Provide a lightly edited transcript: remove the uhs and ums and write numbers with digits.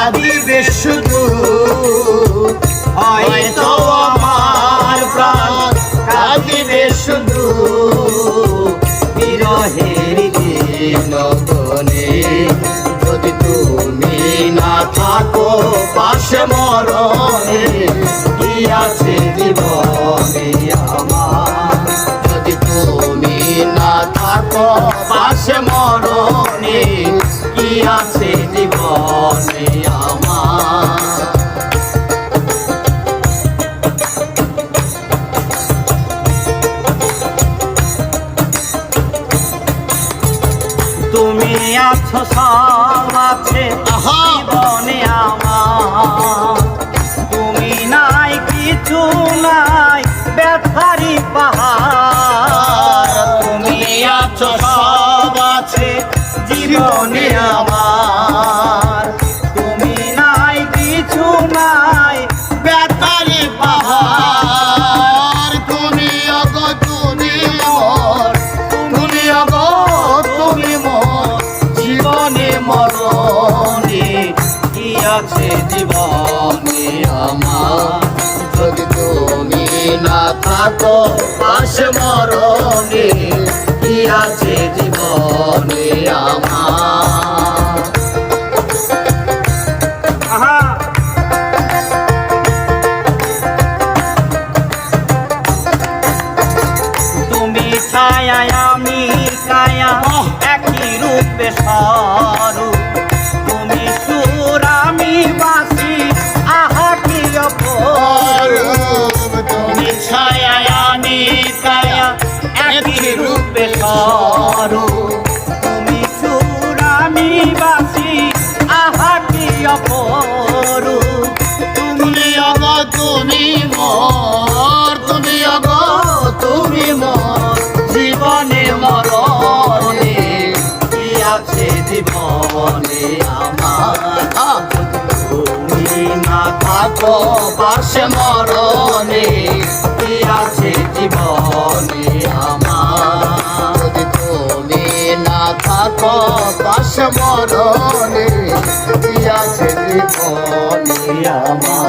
কাঁদিবে শুধু হয়তো আমার প্রাণ কাঁদিবে শুধু বিরহের দিনগণে যদি তুমি না থাকো পাশে মরণে কি আছে জীবনে আমার যদি তুমি না থাকো পাশে মরণে কি আছে জীবনে আমার তুমি আছো সব আছে জীবনে আমার তুমি নাই কিছু নাই ব্যথারি পাহাড় তুমি আছো সব আছে জীবনে আমার তুমি নাই কিছু নাই ব্যথারি পাহাড় তুমি অগো তুমি মোর তুমি অগো তুমি মোর জীবনে মরণে কি আছে জীবনে আমার যদি তুমি না থাকো পাশে মরণে কি আছে জীবনে আমার তুমি ছায়া আমি ছায়া একই রূপে স্বরূপ তুমি সুর আমি বাসি আহা কি অপরূপ তুমি ছায়া আমি ছায়া একই রূপে স্বরূপ তুমি সুর আমি বাসি আহা কি অপরূপ তুমি অগো তুমি মোর তুমি অগো তুমি মোর জীবনে মরণে কি আছে জীবনে আমার তুমি না থাকো পাশে মরণে কি আছে জীবনে আমার যদি তুমি না থাকো পাশে মরণে কি আছে জীবনে আমার